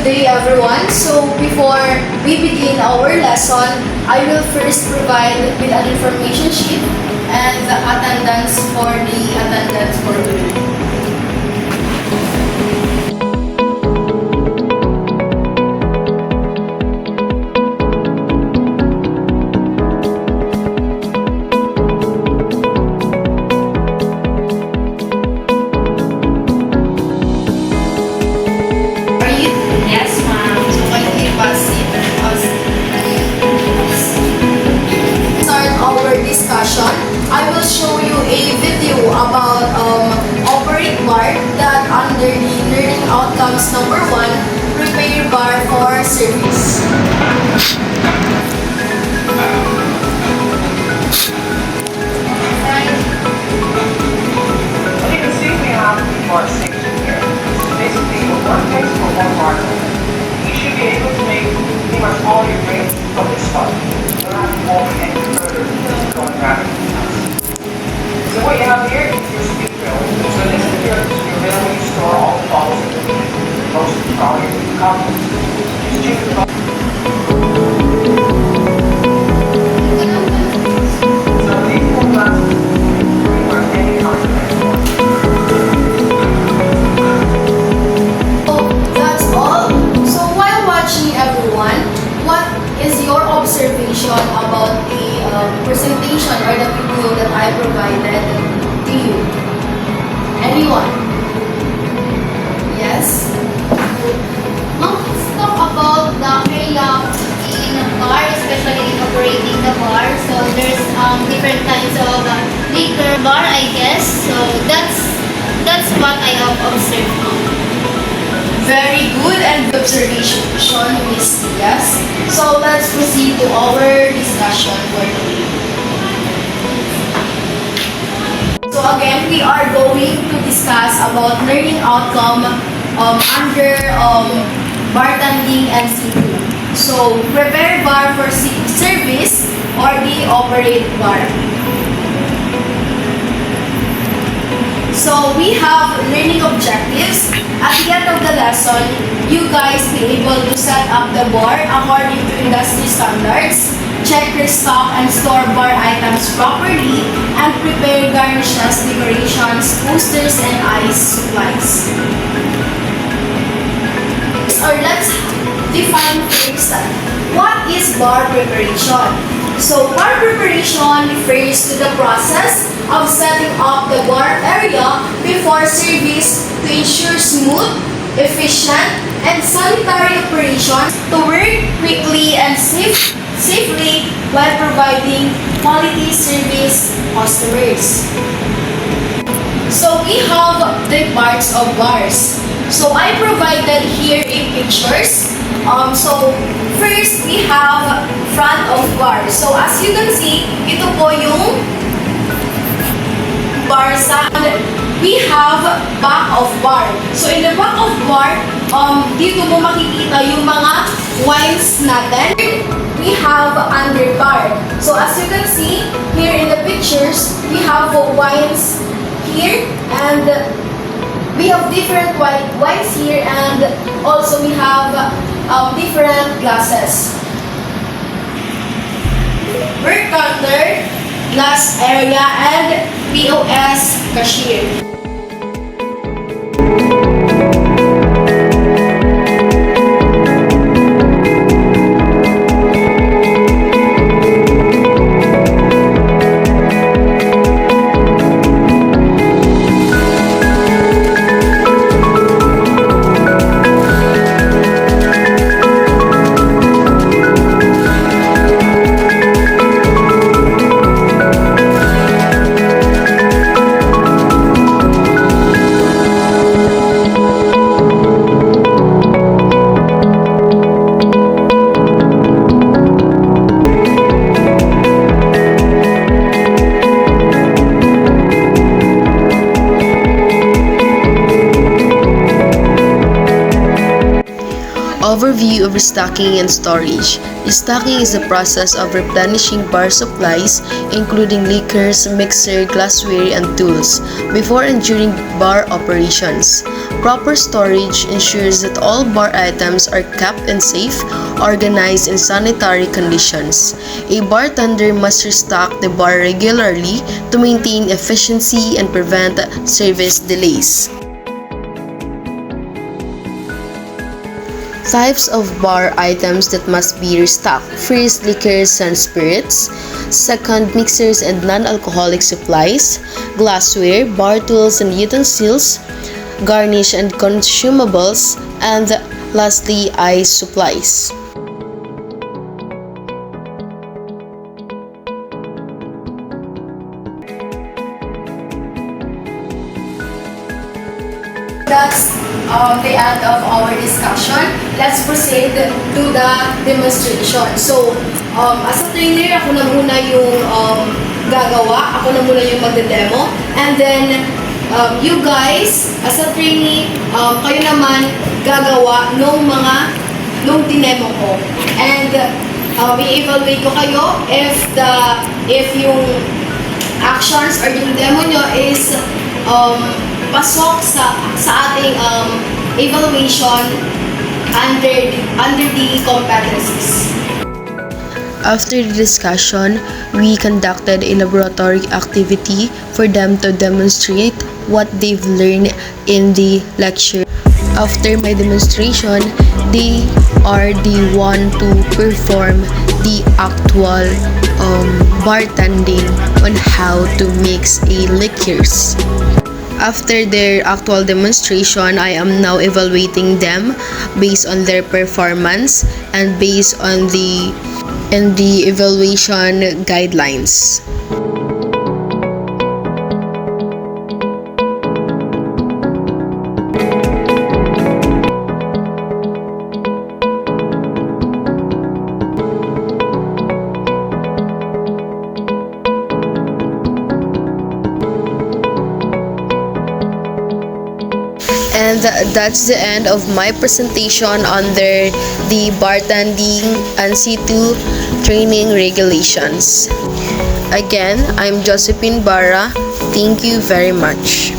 day everyone. So before we begin our lesson, I will first provide with an information sheet and the attendance for today. I will show you a video about operate bar that under the learning outcomes number 1, prepare bar for service. You can see we have the bar station here. Basically, a workplace for one bar. You should be able to make pretty much all your drinks from this spot. You don't have to walk any further to go and grab it. So what you have here is your speed rail. So this is your rail where you store all the bottles that you need. Most of the product is commons. Just choose the bottle. So these four glasses can work any content. Oh, that's all. So while watching everyone, what is your observation about the presentation or the video that I provided to you? Anyone? Yes? Let's talk about the area in a bar, especially in operating the bar. So there's different kinds of liquor bar, I guess. So that's what I have observed. Very good and good observation, Miss Diaz. So let's proceed to our discussion for today. So again, we are going to discuss about learning outcome under bartending and C2. So prepare bar for service or the operate bar. So we have learning objectives. At the end of the lesson, you guys be able to set up the bar according to industry standards, check your stock and store bar items properly, and prepare garnishes, decorations, posters, and ice supplies. Or let's define first what is bar preparation. So bar preparation refers to the process of setting up the bar area before service to ensure smooth, efficient, and sanitary operations to work quickly and safely while providing quality service to customers. So we have the parts of bars. So I provided here in pictures. So first we have front of bar. So as you can see, ito po yung bar sa we have back of bar. So in the back of bar, dito mo makikita yung mga wines natin. We have under bar. So as you can see here in the pictures, we have wines here and we have different wines here and also we have different glasses. Work counter, glass area, and POS cashier. Overview of restocking and storage. Restocking is the process of replenishing bar supplies, including liquors, mixer, glassware, and tools, before and during bar operations. Proper storage ensures that all bar items are kept in safe, organized, and sanitary conditions. A bartender must restock the bar regularly to maintain efficiency and prevent service delays. Types of bar items that must be restocked. First, liquors and spirits. Second, mixers and non-alcoholic supplies. Glassware, bar tools and utensils. Garnish and consumables. And lastly, ice supplies. That's the end of our discussion. Let's proceed to the demonstration. So, as a trainer, ako na muna yung gagawa. Ako na muna yung magde-demo. And then, you guys, as a trainee, kayo naman gagawa nung dinemo ko. And, i-evaluate ko kayo if yung actions or yung demo nyo is pasok sa ating evaluation under the competencies. After the discussion, we conducted a laboratory activity for them to demonstrate what they've learned in the lecture. After my demonstration, they are the one to perform the actual bartending on how to mix a liquors. After their actual demonstration, I am now evaluating them based on their performance and based on the evaluation guidelines. And that's the end of my presentation under the bartending and C2 training regulations. Again, I'm Josephine Barra. Thank you very much.